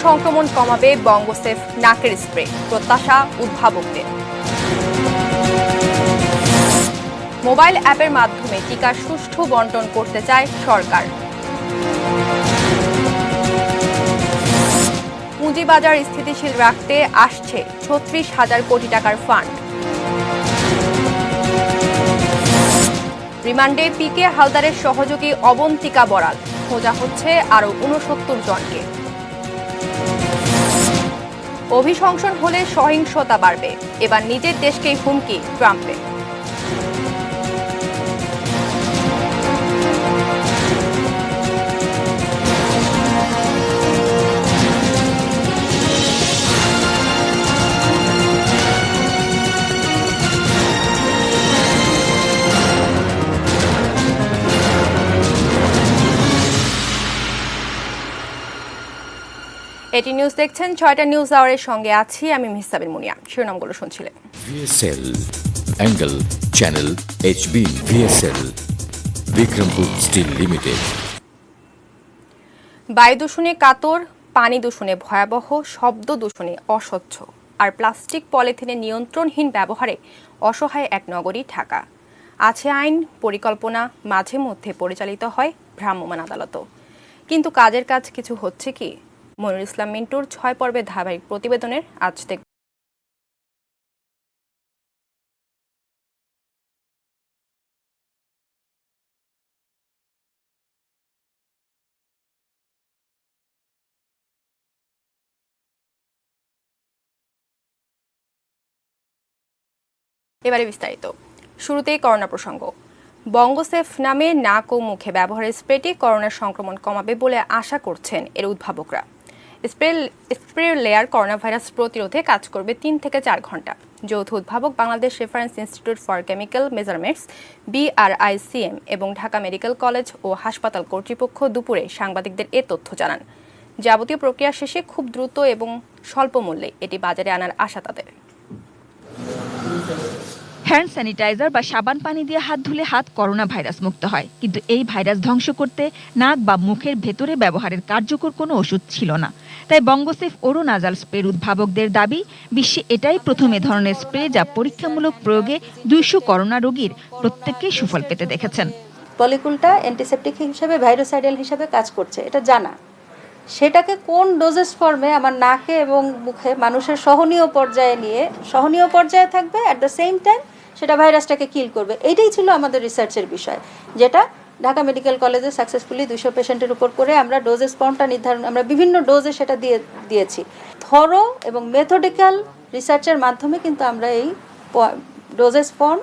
সংক্রমণ কমাবে বঙ্গসেফ নাকের স্প্রে, প্রত্যাশা উদ্ভাবকদের। মোবাইল অ্যাপের মাধ্যমে টিকার সুষ্ঠু বণ্টন করতে চায় সরকার। পুঁজিবাজার স্থিতিশীল রাখতে আসছে ৩৬,০০০ কোটি টাকার ফান্ড। রিমান্ডে পিকে হালদারের সহযোগী অবন্তিকা বড়াল, খোঁজা হচ্ছে আরও ৬৯ জনকে। অভিশংসন হলে সহিংসতা বাড়বে, এবার নিজের দেশকেই হুমকি ট্রাম্পের। এটি নিউজ দেখছেন, ৬টা নিউজ আওয়ারের সঙ্গে আছি আমি মিহসাবিন মুনিয়া। শিরোনামগুলো শুনছিলেন। VSL angle channel HB VSL Bikrampur steel limited. বায়ু দূষণে কাতর, পানি দূষণে ভয়াবহ, শব্দ দূষণে অস্বচ্ছ, আর প্লাস্টিক পলিথিনের নিয়ন্ত্রণহীন ব্যবহারে অসহায় এক নগরী ঢাকা। আছে আইন, পরিকল্পনা, মাঝে মধ্যে পরিচালিত হয় ভ্রাম্যমাণ আদালতও, কিন্তু কাজের কাজ কিছু হচ্ছে কি? মনিরুল ইসলাম মিন্টুর ৬ পর্বের ধারাবাহিক প্রতিবেদনের আজ দেখব। এবারে বিস্তারিত। শুরুতেই করোনা প্রসঙ্গ। বঙ্গসেফ নামে নাক ও মুখে ব্যবহারের স্প্রেটি করোনার সংক্রমণ কমাবে বলে আশা করছেন এর উদ্ভাবকরা। স্প্রে লেয়ার করোনা ভাইরাস প্রতিরোধে কাজ করবে ৩ থেকে ৪ ঘন্টা। যৌথ উদ্ভাবক Bangladesh reference institute for chemical measurements BRICM এবং ঢাকা মেডিকেল কলেজ ও হাসপাতাল কর্তৃপক্ষ দুপুরে সাংবাদিকদের এ তথ্য জানান। যাবতীয় প্রক্রিয়া শেষে খুব দ্রুত এবং স্বল্প মূল্যে এটি বাজারে আনার আশা তাদের। হ্যান্ড স্যানিটাইজার বা সাবান পানি দিয়ে হাত ধুলে হাত করোনা ভাইরাস মুক্ত হয়, কিন্তু এই ভাইরাস ধ্বংস করতে নাক বা মুখের ভেতরে ব্যবহারের কার্যকর কোনো ওষুধ ছিল না। তাই বঙ্গসেফ ওরো নাজাল স্প্রের উদ্ভাবকদের দাবি, বিশ্বে এটাই প্রথম এ ধরনের স্প্রে যা পরীক্ষামূলক প্রয়োগে ২০০ করোনা রোগীর প্রত্যেককেই সুফল পেতে দেখেছেন। পলিকুলটা অ্যান্টিসেপটিক হিসেবে, ভাইরোসাইডাল হিসেবে কাজ করছে, এটা জানা। সেটাকে কোন ডোজেস ফর্মে আমার নাকে এবং মুখে মানুষের সহনীয় পর্যায়ে নিয়ে সহনীয় পর্যায়ে থাকবে, অ্যাট দ্য সেম টাইম সেটা ভাইরাসটাকে কিল করবে, এইটাই ছিল আমাদের রিসার্চের বিষয়, যেটা ঢাকা মেডিকেল কলেজে সাকসেসফুলি ২০০ পেশেন্টের উপর করে আমরা ডোজেস ফর্মটা নির্ধারণ, আমরা বিভিন্ন ডোজে সেটা দিয়েছি। থরো এবং মেথডিক্যাল রিসার্চের মাধ্যমে কিন্তু আমরা এই ডোজেস ফর্ম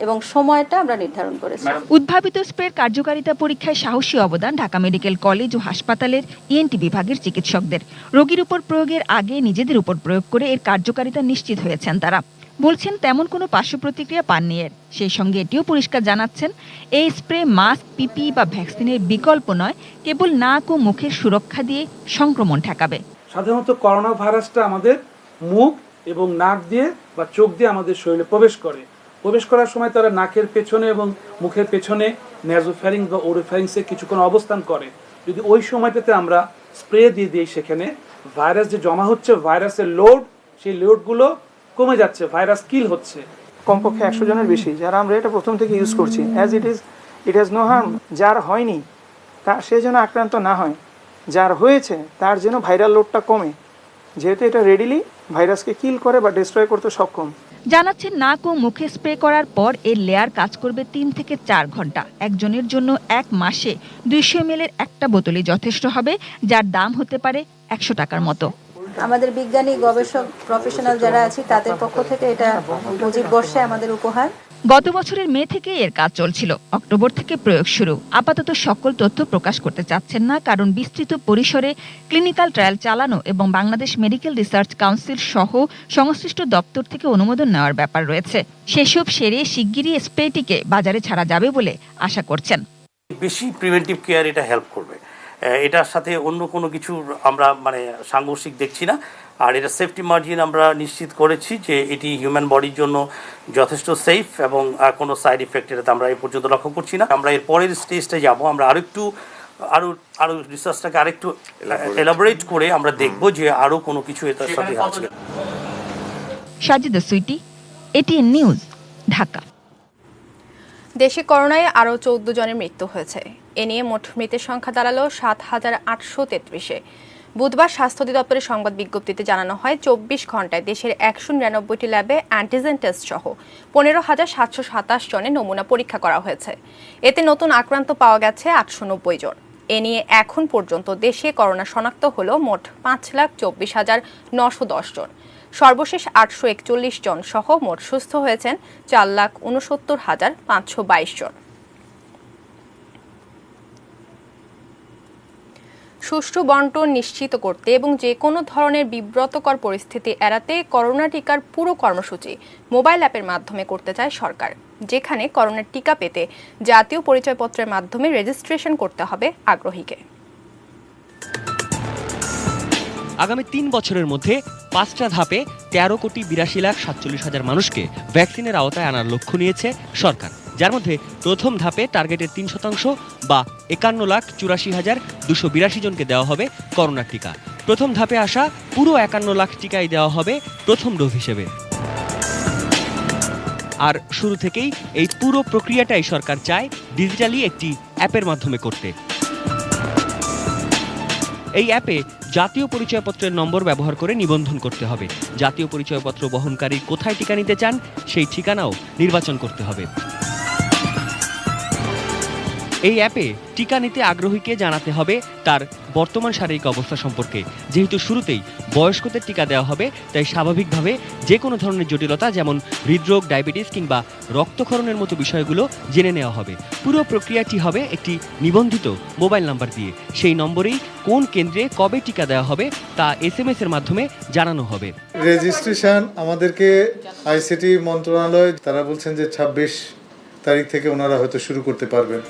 এবং সময়টা আমরা নির্ধারণ করেছি। উদ্ভাবিত স্প্রের কার্যকারিতা পরীক্ষায় সাহসী অবদান ঢাকা মেডিকেল কলেজ ও হাসপাতালের ENT বিভাগের চিকিৎসকদের। রোগীর উপর প্রয়োগের আগে নিজেদের উপর প্রয়োগ করে এর কার্যকারিতা নিশ্চিত হয়েছেন তারা। বলছেন তেমন কোনো পার্শ্ব প্রতিক্রিয়া পাননি এর। সেই সঙ্গে এটিও পরিষ্কার জানাচ্ছেন, এই স্প্রে মাস্ক, PPE বা ভ্যাকসিনের বিকল্প নয়, কেবল নাক ও মুখের সুরক্ষা দিয়ে সংক্রমণ ঠেকাবে। সাধারণত করোনা ভাইরাসটা আমাদের মুখ এবং নাক দিয়ে বা চোখ দিয়ে আমাদের শরীরে প্রবেশ করার সময় তারা নাকের পেছনে এবং মুখের পেছনে নেজোফ্যারিংস বা ওরোফ্যারিংসে কিছুক্ষণ অবস্থান করে। যদি ওই সময়টাতে আমরা স্প্রে দিয়ে দিই, সেখানে ভাইরাস যে জমা হচ্ছে, ভাইরাসের লোড, সেই লোডগুলো কমে যাচ্ছে, ভাইরাস কিল হচ্ছে। কমপক্ষে ১০০ জনের বেশি যারা আমরা এটা প্রথম থেকে ইউজ করছি, as it has no harm. যার হয়নি সে যেন আক্রান্ত না হয়, যার হয়েছে তার যেন ভাইরাল লোডটা কমে, যেহেতু এটা রেডিলি ভাইরাসকে কিল করে বা ডিস্ট্রয় করতে সক্ষম। জানাচ্ছেন নাক ও মুখে স্প্রে করার পর এর লেয়ার কাজ করবে ৩ থেকে ৪ ঘন্টা। একজনের জন্য ১ মাসে ২০০ ml একটা বোতলই যথেষ্ট হবে, যার দাম হতে পারে ১০০ টাকার মতো। আমাদের বিজ্ঞানী, গবেষক, প্রফেশনাল যারা আছে তাদের পক্ষ থেকে এটা মুজিব বর্ষে আমাদের উপহার। গত বছরের মে থেকে এর কাজ চলছিল, অক্টোবর থেকে প্রয়োগ শুরু। আপাতত সকল তথ্য প্রকাশ করতে চাচ্ছেন না, কারণ বিস্তৃত পরিসরে ক্লিনিক্যাল ট্রায়াল চালানো এবং বাংলাদেশ মেডিকেল রিসার্চ কাউন্সিল সহ সংশ্লিষ্ট দপ্তর থেকে অনুমোদন নেওয়ার ব্যাপার রয়েছে। সেসব সেরে শিগগিরই স্প্রেটিকে বাজারে ছাড়া যাবে বলে আশা করছেন। বেশি প্রিভেন্টিভ কেয়ার এটা হেল্প করবে, এটার সাথে অন্য কোনো কিছু আমরা সাংঘর্ষিক দেখছি না। আর এটা সেফটি মার্জিন আমরা নিশ্চিত করেছি যে এটি হিউম্যান বডির জন্য যথেষ্ট সেফ এবং কোনো সাইড ইফেক্ট এটাতে আমরা এই পর্যন্ত লক্ষ্য করছি না। আমরা এর পরের স্টেজটা যাব, আমরা আরও একটু আরো রিসার্চটাকে আরেকটু এলাবোরেট করে আমরা দেখব যে আরো কোনো কিছু এটার সাথে আছে। Sajida Sweety, ATN news, Dhaka. দেশে করোনায় আরও 14 জনের মৃত্যু হয়েছে। এ নিয়ে মোট মৃতের সংখ্যা দাঁড়ালো 7,833-এ। বুধবার স্বাস্থ্য অধিদপ্তরের সংবাদ বিজ্ঞপ্তিতে জানানো হয় 24 ঘন্টায় দেশের 199টি ল্যাবে অ্যান্টিজেন টেস্ট সহ 15,727 জনের নমুনা পরীক্ষা করা হয়েছে। এতে নতুন আক্রান্ত পাওয়া গেছে 890 জন। এ নিয়ে এখন পর্যন্ত দেশে করোনা শনাক্ত হল মোট 5,24,910 জন। সর্বশেষ 841 জন সহ মোট সুস্থ হয়েছেন 4,69,522 জন। সুষ্ঠু বন্টন নিশ্চিত করতে এবং যে কোনো ধরনের বিব্রতকর পরিস্থিতি এড়াতে করোনা টিকার পুরো কর্মসূচি মোবাইল অ্যাপের মাধ্যমে করতে চায় সরকার, যেখানে করোনার টিকা পেতে জাতীয় পরিচয়পত্রের মাধ্যমে রেজিস্ট্রেশন করতে হবে আগ্রহীকে। আগামী 3 বছরের মধ্যে 5টা ধাপে 13,82,47,000 মানুষকে ভ্যাকসিনের আওতায় আনার লক্ষ্য নিয়েছে সরকার, যার মধ্যে প্রথম ধাপে টার্গেটের 3% বা 51,84,282 জনকে দেওয়া হবে করোনার টিকা। প্রথম ধাপে আসা পুরো 51 লাখ টিকাই দেওয়া হবে প্রথম ডোজ হিসেবে। আর শুরু থেকেই এই পুরো প্রক্রিয়াটাই সরকার চায় ডিজিটালি একটি অ্যাপের মাধ্যমে করতে। এই অ্যাপে জাতীয় পরিচয়পত্রের নম্বর ব্যবহার করে নিবন্ধন করতে হবে। জাতীয় পরিচয়পত্র বহনকারী কোথায় টিকা নিতে চান সেই ঠিকানাও নির্বাচন করতে হবে। এই অ্যাপে টিকা নিতে আগ্রহীকে জানাতে হবে তার বর্তমান শারীরিক অবস্থা সম্পর্কে। যেহেতু শুরুতেই বয়স্কদের টিকা দেওয়া হবে, তাই স্বাভাবিকভাবে যে কোনো ধরনের জটিলতা যেমন হৃদরোগ, ডায়াবেটিস কিংবা রক্তক্ষরণের মতো বিষয়গুলো জেনে নেওয়া হবে। পুরো প্রক্রিয়াটি হবে একটি নিবন্ধিত মোবাইল নাম্বার দিয়ে। সেই নম্বরেই কোন কেন্দ্রে কবে টিকা দেওয়া হবে তা SMS এর মাধ্যমে জানানো হবে। রেজিস্ট্রেশন আমাদেরকে আইসিটি মন্ত্রণালয় তারা বলছেন যে 26 তারিখ থেকে ওনারা হয়তো শুরু করতে পারবেন।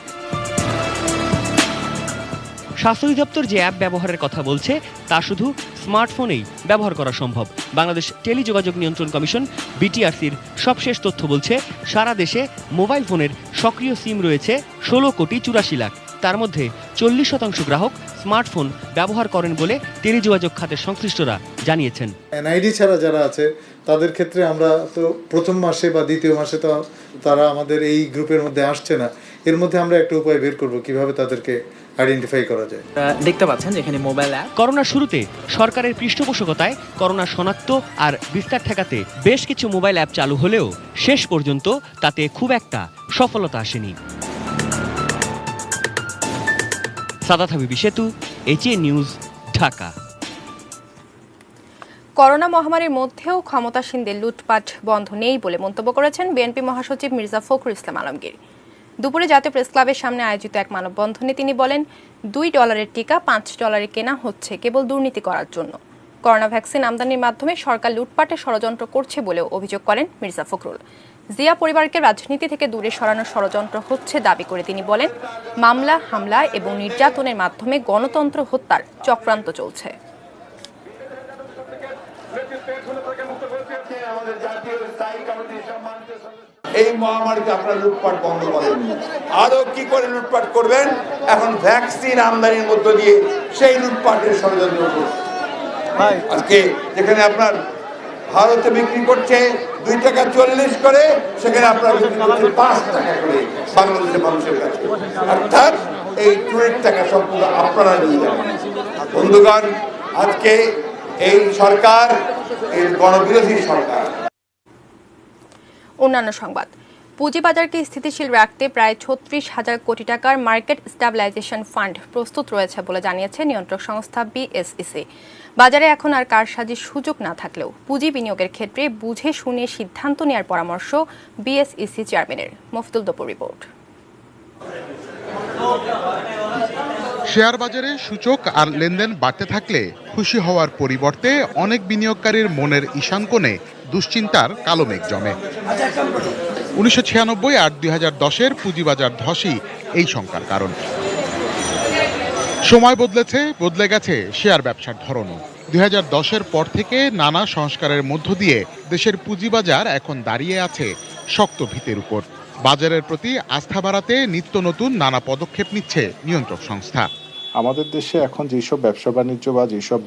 স্বাস্থ্য অধিদপ্তর যে অ্যাপ ব্যবহারের কথা বলছে তা শুধু স্মার্টফোনেই ব্যবহার করা সম্ভব। বাংলাদেশ টেলিযোগাযোগ নিয়ন্ত্রণ কমিশন BTRCর সবশেষ তথ্য বলছে সারা দেশে মোবাইল ফোনের সক্রিয় সিম রয়েছে 16,84,00,000। তার মধ্যে 40% গ্রাহক স্মার্টফোন ব্যবহার করেন বলে টেলিযোগাযোগ খাতের সংশ্লিষ্টরা জানিয়েছেন। NID ছাড়া যারা আছে তাদের ক্ষেত্রে আমরা তো প্রথম মাসে বা দ্বিতীয় মাসে তো তারা আমাদের এই গ্রুপের মধ্যে আসছে না। এর মধ্যে আমরা একটা উপায় বের করব কিভাবে তাদেরকে আইডেন্টিফাই করা যায়। দেখতে পাচ্ছেন যেখানে মোবাইল অ্যাপ। করোনার শুরুতে সরকারের পৃষ্ঠপোষকতায় করোনা শনাক্ত আর বিস্তার ঠেকাতে বেশ কিছু মোবাইল অ্যাপ চালু হলেও শেষ পর্যন্ত তাতে খুব একটা সফলতা আসেনি। সাদাত হাবিবি সেতু, ATN নিউজ, ঢাকা। করোনা মহামারীর মধ্যেও ক্ষমতাসীনদের লুটপাট বন্ধ নেই বলে মন্তব্য করেছেন বিএনপি মহাসচিব মির্জা ফখরুল ইসলাম আলমগীর। দুপুরে জাতীয় প্রেস ক্লাবের সামনে আয়োজিত এক মানববন্ধনে তিনি বলেন, $2 টিকা $5 কেনা হচ্ছে কেবল দুর্নীতি করার জন্য। করোনা ভ্যাকসিন আমদানির মাধ্যমে সরকার লুটপাটের ষড়যন্ত্র করছে বলেও অভিযোগ করেন মির্জা ফখরুল। জিয়া পরিবারকে রাজনীতি থেকে দূরে সরানোর ষড়যন্ত্র হচ্ছে দাবি করে তিনি বলেন, মামলা, হামলা এবং নির্যাতনের মাধ্যমে গণতন্ত্র হত্যার চক্রান্ত চলছে। এই মহামারীতে আপনারা লুটপাট বন্ধ করেননি, আরো কি করে লুটপাট করবেন? এখন ভ্যাকসিন আমদানির মধ্য দিয়ে সেই লুটপাটের ষড়যন্ত্র করছে। আজকে যেখানে আপনার ভারতে বিক্রি করছে 2 টাকা 40 করে, সেখানে আপনারা বিক্রি করছেন 5 টাকা করে বাংলাদেশের মানুষের কাছে। অর্থাৎ এই 20 টাকা সম্পূর্ণ আপনারা নিয়ে যাবেন। বন্ধুগণ, আজকে এই সরকার এই গণবিরোধী সরকার। অন্যান্য সংবাদ, পুঁজিবাজারকে স্থিতিশীল রাখতে প্রায় 36,000 কোটি টাকার মার্কেট স্ট্যাবিলাইজেশন ফান্ড প্রস্তুত রয়েছে বলে জানিয়েছে নিয়ন্ত্রক সংস্থা BSEC। বাজারে এখন আর কারসাজির সুযোগ না থাকলেও পুঁজি বিনিয়োগের ক্ষেত্রে বুঝে শুনে সিদ্ধান্ত নেওয়ার পরামর্শ BSEC চেয়ারম্যানের। মফদুল দপুর রিপোর্ট। শেয়ার বাজারে সূচক আর লেনদেন বাড়তে থাকলে খুশি হওয়ার পরিবর্তে অনেক বিনিয়োগকারীর মনের ঈশান কোণে দুশ্চিন্তার কালো মেঘ জমে। 1996 আর 2010-এর পুঁজিবাজার ধসই এই শঙ্কার কারণ। সময় বদলেছে, বদলে গেছে শেয়ার ব্যবসার ধরনও। 2010-এর পর থেকে নানা সংস্কারের মধ্য দিয়ে দেশের পুঁজিবাজার এখন দাঁড়িয়ে আছে শক্ত ভিতের উপর। বাজারের প্রতি আস্থা বাড়াতে নিত্য নতুন নানা পদক্ষেপ নিচ্ছে নিয়ন্ত্রক সংস্থা। আমাদের দেশে এখন যেসব ব্যবসা বাণিজ্য বা যেসব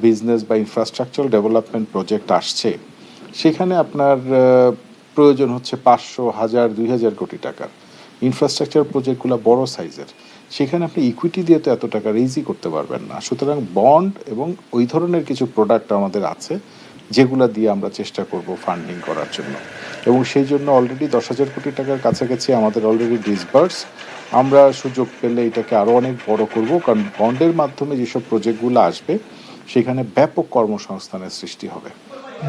বিজনেস বা ইনফ্রাস্ট্রাকচার ডেভেলপমেন্ট প্রজেক্ট আসছে, সেখানে আপনার প্রয়োজন হচ্ছে 500, 1000, 2000 কোটি টাকার। ইনফ্রাস্ট্রাকচার প্রজেক্টগুলো বড় সাইজের, সেখানে আপনি ইকুইটি দিয়ে তো এত টাকা রেইজই করতে পারবেন না। সুতরাং বন্ড এবং ওই ধরনের কিছু প্রোডাক্ট আমাদের আছে যেগুলো দিয়ে আমরা চেষ্টা করব ফান্ডিং করার জন্য, এবং সেই জন্য অলরেডি 10,000 কোটি টাকার কাছাকাছি আমাদের অলরেডি ডিসবার্স। আমরা সুযোগ পেলে এটাকে আরও অনেক বড় করব, কারণ বন্ডের মাধ্যমে যেসব প্রজেক্টগুলো আসবে সেখানে ব্যাপক কর্মসংস্থানের সৃষ্টি হবে।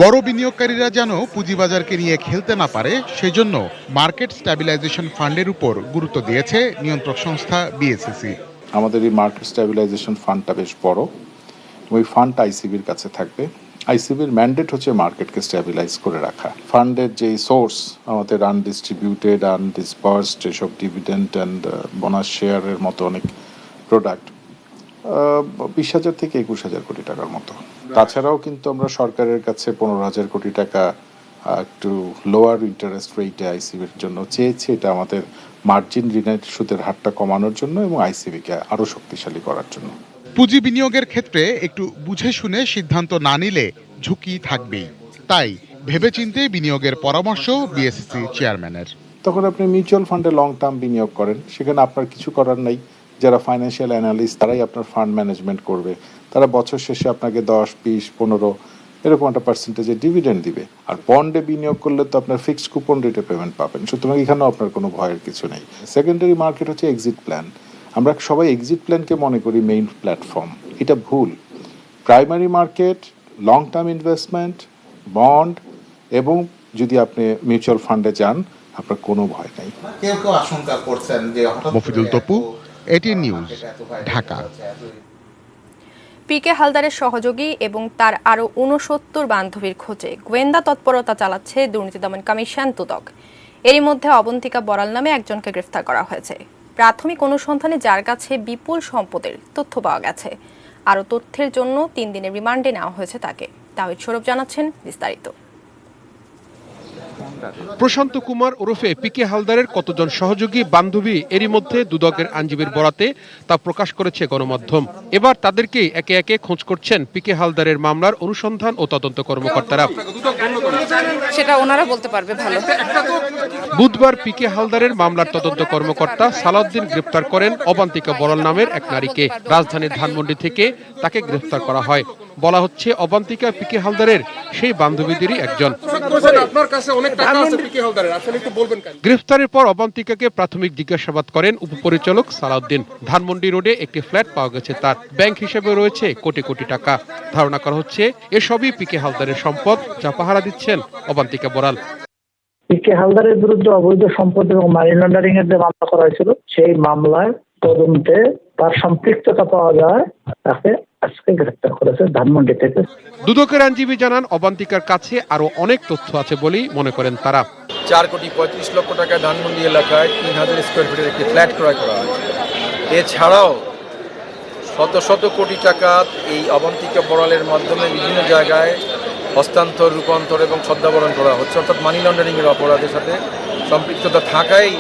বড় বিনিয়োগকারীরা যেন পুঁজিবাজারকে নিয়ে খেলতে না পারে, সেজন্য মার্কেট স্ট্যাবিলাইজেশন ফান্ডের উপর গুরুত্ব দিয়েছে নিয়ন্ত্রক সংস্থা বিএসসি। আমাদের এই মার্কেট স্ট্যাবিলাইজেশন ফান্ডটা বেশ বড়, ওই ফান্ডটা আইসিবির কাছে থাকবে। আইসিবির ম্যান্ডেট হচ্ছে মার্কেটকে স্ট্যাবিলাইজ করে রাখা। ফান্ডের যে সোর্স আমাদের আনডিস্ট্রিবিউটেড, আনডিসবার্সড এসব ডিভিডেন্ড অ্যান্ড বোনাস শেয়ারের মতো অনেক প্রোডাক্ট 20,000 থেকে 21,000 কোটি টাকার মতো। তাছাড়াও কিন্তু আমরা সরকারের কাছে 15,000 কোটি টাকা একটু লোয়ার ইন্টারেস্ট রেটে আইসিবির জন্য চেয়েছি। এটা আমাদের মার্জিন ঋণের সুদের হারটা কমানোর জন্য এবং আইসিবিকে আরও শক্তিশালী করার জন্য। পুঁজি বিনিয়োগের ক্ষেত্রে একটু বুঝে শুনে সিদ্ধান্ত না নিলে ঝুঁকি থাকবেই, তাই ভেবেচিন্তে বিনিয়োগের পরামর্শ বিএসসি চেয়ারম্যানের। তখন আপনি মিউচুয়াল ফান্ডে লং টার্ম বিনিয়োগ করেন, সেখানে আপনার কিছু করার নাই। যারা ফাইন্যান্সিয়াল অ্যানালিস্ট তারাই আপনার ফান্ড ম্যানেজমেন্ট করবে, তারা বছর শেষে আপনাকে 10, 20, 15 এরকম একটা পার্সেন্টেজের ডিভিডেন্ড দিবে। আর বন্ডে বিনিয়োগ করলে তো আপনার ফিক্সড কুপন রেটে পেমেন্ট পাবেন, সুতরাং এখানেও আপনার কোনো ভয়ের কিছু নেই। সেকেন্ডারি মার্কেট হচ্ছে এক্সিট প্ল্যান। আমরা সবাই এক্সিট প্ল্যানকে মনে করি মেইন প্ল্যাটফর্ম, এটা ভুল। Primary market, long term investment, bond এবং যদি আপনি মিউচুয়াল ফান্ডে যান আপনার কোনো ভয় নেই। কেউ কেউ আশঙ্কা করছেন যে মফিদুল তপু, এটিএন নিউজ, ঢাকা। পিকে হালদারের সহযোগী এবং তার আরও 69 বান্ধবীর খোঁজে গোয়েন্দা তৎপরতা চালাচ্ছে দুর্নীতি দমন কমিশন দুদক। এরই মধ্যে অবন্তিকা বড়াল নামে একজনকে গ্রেফতার করা হয়েছে। প্রাথমিক অনুসন্ধানে যার কাছে বিপুল সম্পদের তথ্য পাওয়া গেছে। আরও তথ্যের জন্য 3 দিনের রিমান্ডে নেওয়া হয়েছে তাকে। তাহিদ সৌরভ জানাচ্ছেন বিস্তারিত। প্রশান্ত কুমার ওরফে পিকে হালদারের কতজন সহযোগী বান্ধবী এরই মধ্যে দুদকের আইনজীবীর বরাতে তা প্রকাশ করেছে গণমাধ্যম। এবার তাদেরকেই একে একে খোঁজ করছেন পিকে হালদারের মামলার অনুসন্ধান ও তদন্ত কর্মকর্তারা। সেটা ওনারা বলতে পারবে ভালো। বুধবার পিকে হালদারের মামলার তদন্ত কর্মকর্তা সালাউদ্দিন গ্রেফতার করেন অবান্তিকা বড়াল নামের এক নারীকে। রাজধানীর ধানমন্ডি থেকে তাকে গ্রেফতার করা হয়। বলা হচ্ছে অবান্তিকা পিকে হালদারের সেই বান্ধবীদেরই একজন। গ্রেফতারের পর অবান্তিকাকে প্রাথমিক জিজ্ঞাসাবাদ করেন উপপরিচালক সালাউদ্দিন। ধানমন্ডি রোডে একটি ফ্ল্যাট পাওয়া গেছে তার, ব্যাংক হিসেবে রয়েছে কোটি কোটি টাকা। ধারণা করা হচ্ছে এসবই পিকে হালদারের সম্পদ, যা পাহারা দিচ্ছেন অবান্তিকা বড়াল। পিকে হালদারের বিরুদ্ধে অবৈধ সম্পদ এবং মানি লন্ডারিং এর যে মামলা করা হয়েছিল, সেই মামলার তদন্তে তার সম্পৃক্ততা পাওয়া যায়, তাকে আজকে গ্রেফতার করেছে ধানমন্ডি থেকে। দুদকের আইনজীবী জানান অবান্তিকার কাছে আরো অনেক তথ্য আছে বলেই মনে করেন তারা। 4,35 লক্ষ টাকায় ধানমন্ডি এলাকায় 3,000 স্কোয়ার ফিটের একটি ফ্ল্যাট ক্রয় করা হয়। এছাড়াও শত শত কোটি টাকা এই অবান্তিকা বড়ালের মাধ্যমে বিভিন্ন জায়গায় হস্তান্তর, রূপান্তর এবং সদ্ব্যবহার করা হচ্ছে, অর্থাৎ মানি লন্ডারিং এর অপরাধের সাথে সম্পৃক্ততা থাকাই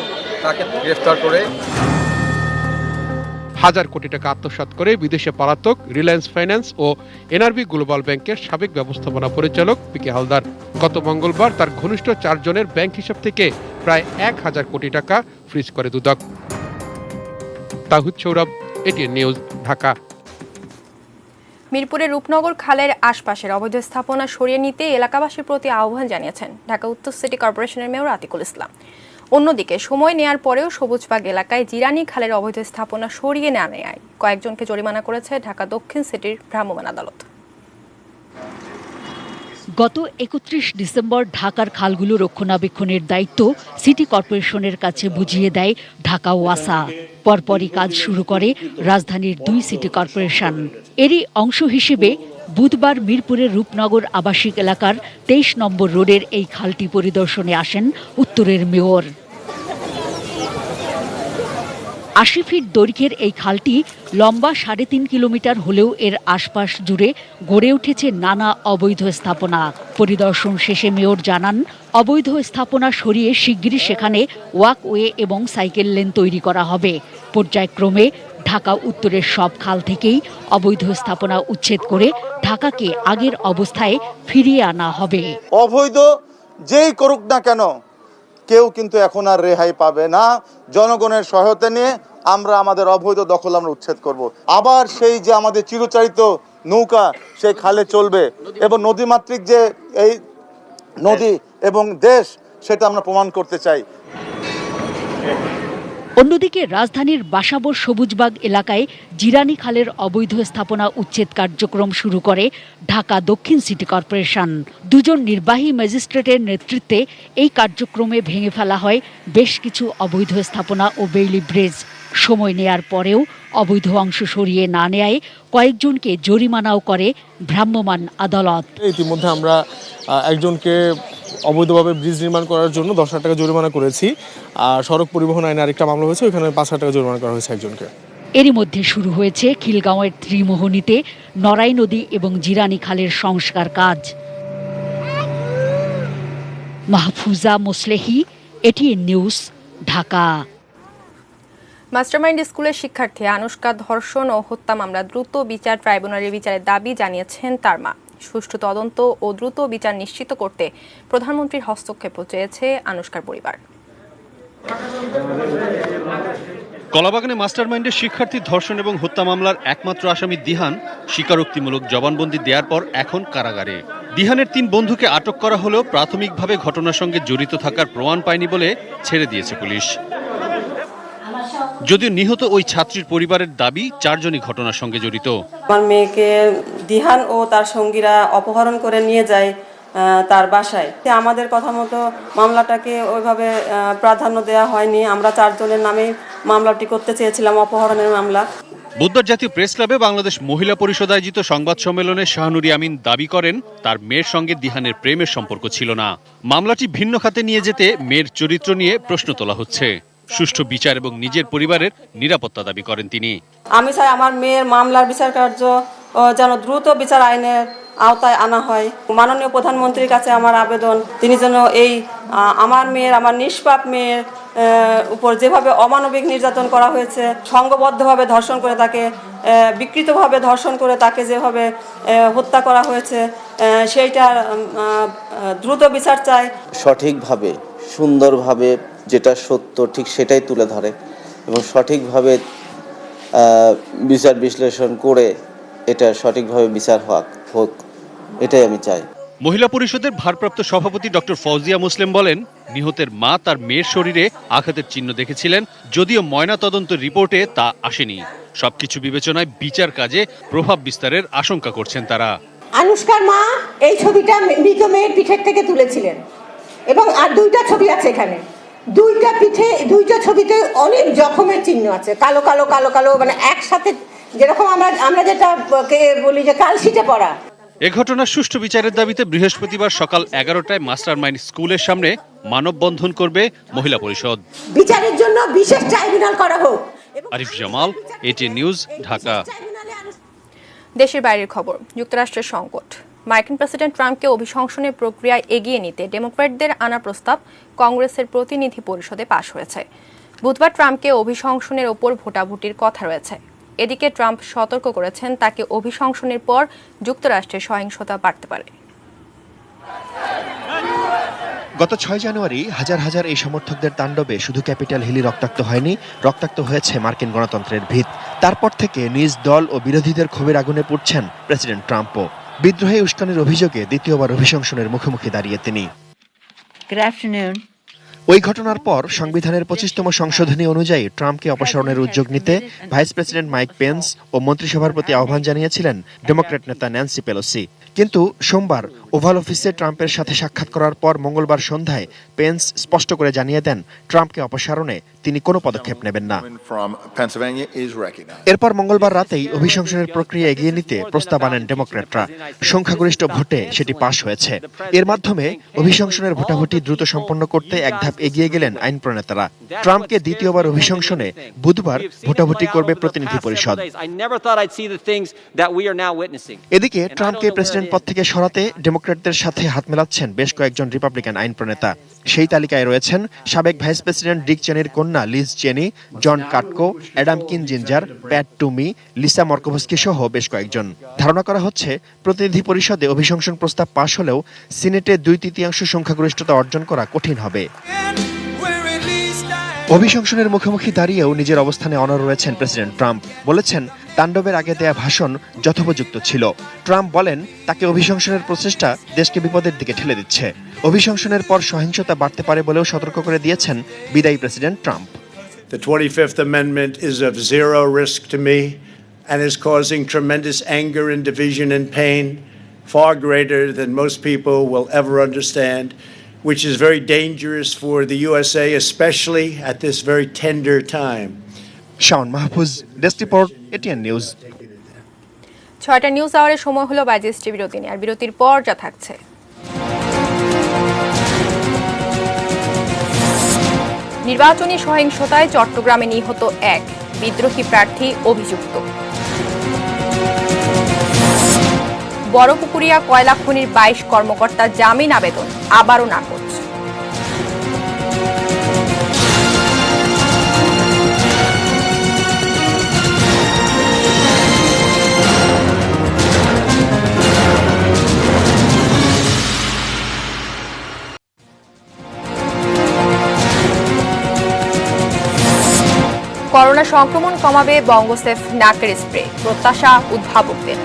তাকে গ্রেফতার করে। 1000 কোটি টাকা আত্মসাৎ করে বিদেশে পলাতক রিলায়েন্স ফাইন্যান্স ও এনআরবি গ্লোবাল ব্যাংকের সাবেক ব্যবস্থাপনা পরিচালক পিকে হালদার। গত মঙ্গলবার তার ঘনিষ্ঠ 4 জনের ব্যাংক হিসাব থেকে প্রায় 1000 কোটি টাকা ফ্রিজ করে দুদক। তাহিদ সৌরভ, এটিএন নিউজ, ঢাকা। মিরপুরের রূপনগর খালের আশপাশের অবৈধ স্থাপনা সরিয়ে নিতে এলাকাবাসীর প্রতি আহ্বান জানিয়েছেন ঢাকা উত্তর সিটি কর্পোরেশনের মেয়র আতিকুল ইসলাম। অন্যদিকে সময় নেয়ার পরেও সবুজবাগ এলাকায় জিরানি খালের অবৈধ স্থাপনা সরিয়ে না নেয় কয়েকজনকে জরিমানা করেছে ঢাকা দক্ষিণ সিটির ভ্রাম্যমাণ আদালত। গত 31 ডিসেম্বর ঢাকার খালগুলো রক্ষণাবেক্ষণের দায়িত্ব সিটি কর্পোরেশনের কাছে বুঝিয়ে দেয় ঢাকা ওয়াসা। পরপরই কাজ শুরু করে রাজধানীর 2 সিটি কর্পোরেশন। এরই অংশ হিসেবে বুধবার মিরপুরের রূপনগর আবাসিক এলাকার 23 নম্বর রোডের এই খালটি পরিদর্শনে আসেন উত্তরের মেয়র। 80 ফিট দৈর্ঘ্যের এই খালটি লম্বা 3.5 কিলোমিটার হলেও এর আশপাশ জুড়ে গড়ে উঠেছে নানা অবৈধ স্থাপনা। পরিদর্শন শেষে মেয়র জানান, অবৈধ স্থাপনা সরিয়ে শিগগিরই সেখানে ওয়াকওয়ে এবং সাইকেল লেন তৈরি করা হবে। পর্যায়ক্রমে ঢাকা উত্তরের সব খাল থেকেই অবৈধ স্থাপনা উচ্ছেদ করে ঢাকাকে আগের অবস্থায় ফিরিয়ে আনা হবে। অবৈধ যেই করুক না কেন কেউ কিন্তু এখন আর রেহাই পাবে না। জনগণের সহায়তা নিয়ে আমরা আমাদের অবৈধ দখল আমরা উচ্ছেদ করব। আবার সেই যে আমাদের চিরচারিত নৌকা সেই খালে চলবে এবং নদীমাতৃক যে এই নদী এবং দেশ সেটা আমরা প্রমাণ করতে চাই। অন্যদিকে রাজধানীর বাসাবোর সবুজবাগ এলাকায় জিরানী খালের অবৈধ স্থাপনা উচ্ছেদ কার্যক্রম শুরু করে ঢাকা দক্ষিণ সিটি কর্পোরেশন। দুজন নির্বাহী ম্যাজিস্ট্রেটের নেতৃত্বে এই কার্যক্রমে ভেঙে ফেলা হয় বেশ কিছু অবৈধ স্থাপনা ও বেইলি ব্রিজ। সময় নেয়ার পরেও অবৈধ অংশ সরিয়ে না নেয়ায় কয়েকজনকে জরিমানাও করে ভ্রাম্যমাণ আদালত। ইতিমধ্যে আমরা একজনকে অবৈধভাবে ব্রিজ নির্মাণ করার জন্য 10,000 টাকা জরিমানা করেছি। আর সড়ক পরিবহন আইনে আরেকটা মামলা হয়েছে, ওইখানে 5,000 টাকা জরিমানা করা হয়েছে একজনকে। এরই মধ্যে শুরু হয়েছে খিলগাঁওয়ের ত্রিমোহনীতে নড়াই নদী এবং জিরানী খালের সংস্কার কাজ। Mahfuza Moslehi, ATN news, Dhaka. Mastermind স্কুলের শিক্ষার্থী আনুশকা ধর্ষণ ও হত্যা মামলা দ্রুত বিচার ট্রাইব্যুনালের বিচারের দাবি জানিয়েছেন তার মা। সুষ্ঠু তদন্ত ও দ্রুত বিচার নিশ্চিত করতে প্রধানমন্ত্রীর হস্তক্ষেপ চেয়েছে আনুশকার পরিবার। কলাবাগানে মাস্টারমাইন্ডের শিক্ষার্থী ধর্ষণ এবং হত্যা মামলার একমাত্র আসামি দিহান স্বীকারোক্তিমূলক জবানবন্দি দেওয়ার পর এখন কারাগারে। দিহানের 3 বন্ধুকে আটক করা হলেও প্রাথমিকভাবে ঘটনার সঙ্গে জড়িত থাকার প্রমাণ পায়নি বলে ছেড়ে দিয়েছে পুলিশ। যদিও নিহত ওই ছাত্রীর পরিবারের দাবি 4 জনই ঘটনার সঙ্গে জড়িত। আমার মেয়েকে দিহান ও তার সঙ্গীরা অপহরণ করে নিয়ে যায় তার বাসায়। আমাদের কথা মতো মামলাটাকে ওইভাবে প্রাধান্য দেওয়া হয়নি। আমরা 4 জনের নামে মামলাটি করতে চেয়েছিলাম, অপহরণের মামলা। বুধবার জাতীয় প্রেস ক্লাবে বাংলাদেশ মহিলা পরিষদ আয়োজিত সংবাদ সম্মেলনে শাহনুরী আমিন দাবি করেন তার মেয়ের সঙ্গে দিহানের প্রেমের সম্পর্ক ছিল না। মামলাটি ভিন্ন খাতে নিয়ে যেতে মেয়ের চরিত্র নিয়ে প্রশ্ন তোলা হচ্ছে। সুষ্ঠু বিচার এবং নিজের পরিবারের নিরাপত্তা দাবি করেন তিনি। আমি চাই আমার মেয়ের মামলার বিচার কার্য যেন দ্রুত বিচার আইনের আওতায় আনা হয়। মাননীয় প্রধানমন্ত্রীর কাছে আমার আবেদন, তিনি যেন এই আমার মেয়ের, আমার নিষ্পাপ মেয়ের উপর যেভাবে অমানবিক নির্যাতন করা হয়েছে, সংঘবদ্ধভাবে ধর্ষণ করে তাকে বিকৃতভাবে ধর্ষণ করে তাকে যেভাবে হত্যা করা হয়েছে সেইটার দ্রুত বিচার চাই। সঠিকভাবে সুন্দরভাবে যেটা সত্য ঠিক সেটাই তুলে ধরে এবং সঠিকভাবে বিচার বিশ্লেষণ করে এটা সঠিকভাবে বিচার হোক, এটাই আমি চাই। মহিলা পরিষদের ভারপ্রাপ্ত সভাপতি ডক্টর ফৌজিয়া মুসলিম বলেন, নিহতের মা তার মেয়ের শরীরে আঘাতের চিহ্ন দেখেছিলেন, যদিও ময়না তদন্ত রিপোর্টে তা আসেনি। সবকিছু বিবেচনায় বিচার কাজে প্রভাব বিস্তারের আশঙ্কা করছেন তারা। আনুশকার মা এই ছবিটা মৃত মেয়ের পিঠের থেকে তুলেছিলেন এবং আর 2টা ছবি আছে এখানে। 2টা ছবিতে অনেক জখমের চিহ্ন আছে, কালো কালো কালো কালো, মানে একসাথে, যেরকম আমরা যেটা বলি যে কালশিটে পড়া। এ ঘটনার সুষ্ঠু বিচারের দাবিতে বৃহস্পতিবার সকাল 11টায় মাস্টারমাইন্ড স্কুলের সামনে মানববন্ধন করবে মহিলা পরিষদ। বিচারের জন্য বিশেষ ট্রাইব্যুনাল করা হোক। Arif Jamal, ATN news, Dhaka. দেশের বাইরের খবর। যুক্তরাষ্ট্রের সংকট। মার্কিন প্রেসিডেন্ট ট্রাম্পকে অভিশংসনের প্রক্রিয়ায় এগিয়ে নিতে ডেমোক্র্যাটদের আনা প্রস্তাব কংগ্রেসের প্রতিনিধি পরিষদে পাশ হয়েছে। বুধবার ট্রাম্পকে অভিশংসনের ওপর ভোটাভুটির কথা রয়েছে। এদিকে ট্রাম্প সতর্ক করেছেন তাকে অভিশংসনের পর যুক্তরাষ্ট্রের সহিংসতা বাড়তে পারে। গত 6 জানুয়ারি হাজার হাজার এই সমর্থকদের তাণ্ডবে শুধু ক্যাপিটাল হিলই রক্তাক্ত হয়নি, রক্তাক্ত হয়েছে মার্কিন গণতন্ত্রের ভিত। তারপর থেকে নিজ দল ও বিরোধীদের ক্ষোভের আগুনে পুড়ছেন প্রেসিডেন্ট ট্রাম্পও। বিদ্রোহী উস্কানির অভিযোগে দ্বিতীয়বার অভিশংসনের মুখোমুখি দাঁড়িয়ে তিনি। ওই ঘটনার পর সংবিধানের 25তম সংশোধনী অনুযায়ী ট্রাম্পকে অপসারণের উদ্যোগ নিতে ভাইস প্রেসিডেন্ট মাইক পেন্স ও মন্ত্রিসভার প্রতি আহ্বান জানিয়েছিলেন ডেমোক্র্যাট নেতা ন্যান্সি পেলোসি। কিন্তু সোমবার ওভাল অফিসে ট্রাম্পের সাথে সাক্ষাৎ করার পর মঙ্গলবার সন্ধ্যায় পেন্স স্পষ্ট করে জানিয়ে দেন ট্রাম্পকে অপসারণে তিনি কোনো পদক্ষেপ নেবেন না। এরপর মঙ্গলবার রাতেই অভিশংসনের প্রক্রিয়া এগিয়ে নিতে প্রস্তাব আনেন ডেমোক্র্যাটরা। সংখ্যাগরিষ্ঠ ভোটে সেটি পাশ হয়েছে। এর মাধ্যমে অভিশংসনের ভোটাভুটি দ্রুত সম্পন্ন করতে এক ধাপ এগিয়ে গেলেন আইন প্রণেতারা। ট্রাম্পকে দ্বিতীয়বার অভিশংসনে বুধবার ভোটাভুটি করবে প্রতিনিধি পরিষদ। এদিকে ট্রাম্পকে প্রেসিডেন্ট পদ থেকে সরাতে ডেমোক্র্যাটদের সাথে হাত মেলাচ্ছেন বেশ কয়েকজন রিপাবলিকান আইন প্রণেতা। সেই তালিকায় রয়েছেন সাবেক ভাইস প্রেসিডেন্ট ডিক চেনির কন্যা কন্যা লিজ চেনি, জন কাটকো, অ্যাডাম কিনজিঞ্জার, প্যাট টুমি, লিসা মর্কোভস্কি সহ বেশ কয়েকজন। ধারণা করা হচ্ছে প্রতিনিধি পরিষদে অভিশংসন প্রস্তাব পাশ হলেও সিনেটে 2/3 সংখ্যাগরিষ্ঠতা অর্জন করা কঠিন হবে। অভিশংসনের মুখোমুখি দাঁড়িয়েও নিজের অবস্থানে অনড় রয়েছেন প্রেসিডেন্ট ট্রাম্প। বলেছেন তাণ্ডবের আগে দেয়া ভাষণ যথোপযুক্ত ছিল। ট্রাম্প বলেন তাকে অভিশংসনের প্রচেষ্টা দেশকে বিপদের দিকে ঠেলে দিচ্ছে। অভিশংসনের পর সহিংসতা বাড়তে পারে বলেও সতর্ক করে দিয়েছেন বিদায়ী president Trump. The 25th Amendment is of zero risk to me and is causing tremendous anger and division and pain, far greater than most people will ever understand, which is very dangerous for the USA, especially at this very tender time. Shaon Mahfuz, desk report, ATN news. 6টা news আওয়ারের সময় হলো বাজেস্টি বিরতি নিয়ে। আর বিরতির পর যা থাকছে: নির্বাচনী সহিংসতায় চট্টগ্রামে নিহত 1 বিদ্রোহী প্রার্থী অভিযুক্ত। বড়পুকুরিয়া কয়লা খনির 22 কর্মকর্তার জামিন আবেদন আবারও নাকচ। করোনা সংক্রমণ কমাবে বঙ্গসেফ নাকের স্প্রে, প্রত্যাশা উদ্ভাবকদের।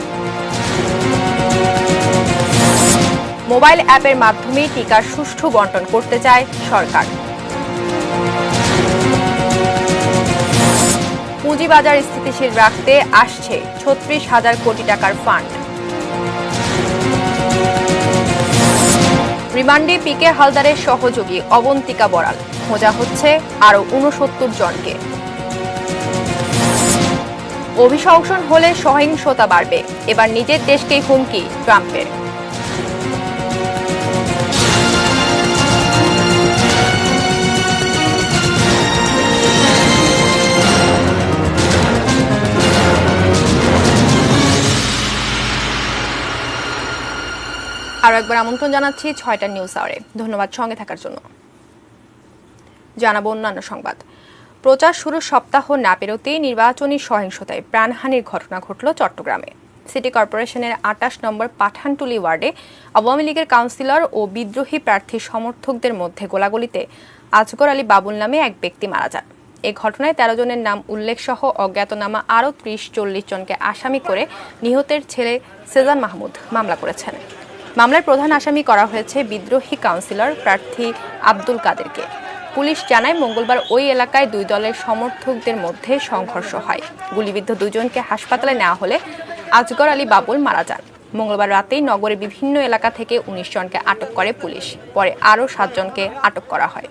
মোবাইল অ্যাপের মাধ্যমে টিকার সুষ্ঠু বণ্টন করতে চায় সরকার। পুঁজিবাজার স্থিতিশীল রাখতে আসছে 36,000 কোটি টাকার ফান্ড। রিমান্ডে পিকে হালদারের সহযোগী অবন্তিকা বড়াল, খোঁজা হচ্ছে আরও 69 জনকে। অভিশংসন হলে সহিংসতা বাড়বে, এবার নিজের দেশকেই হুমকি ট্রাম্পের। আরও একবার আমন্ত্রণ জানাচ্ছি 6টা নিউজ আওয়ারে। ধন্যবাদ সঙ্গে থাকার জন্য। জানাবো অন্যান্য সংবাদ। প্রচার শুরুর সপ্তাহ না পেরোতেই নির্বাচনী সহিংসতায় প্রাণহানির ঘটনা ঘটল চট্টগ্রামে। সিটি কর্পোরেশনের 28 নম্বর পাঠানটুলি ওয়ার্ডে আওয়ামী লীগের কাউন্সিলর ও বিদ্রোহী প্রার্থীর সমর্থকদের মধ্যে গোলাগুলিতে আজগর আলী বাবুল নামে এক ব্যক্তি মারা যান। এই ঘটনায় 13 জনের নাম উল্লেখ সহ অজ্ঞাতনামা আরও 30-40 জনকে আসামি করে নিহতের ছেলে সেজান মাহমুদ মামলা করেছেন। মামলার প্রধান আসামি করা হয়েছে বিদ্রোহী কাউন্সিলর প্রার্থী আব্দুল কাদেরকে। পুলিশ জানায় মঙ্গলবার ওই এলাকায় 2 দলের সমর্থকদের মধ্যে সংঘর্ষ হয়। গুলিবিদ্ধ 2 জনকে হাসপাতালে নেওয়া হলে আজগর আলী বাবুল মারা যান। মঙ্গলবার রাতেই নগরের বিভিন্ন এলাকা থেকে 19 জনকে আটক করে পুলিশ। পরে আরও 7 জনকে আটক করা হয়।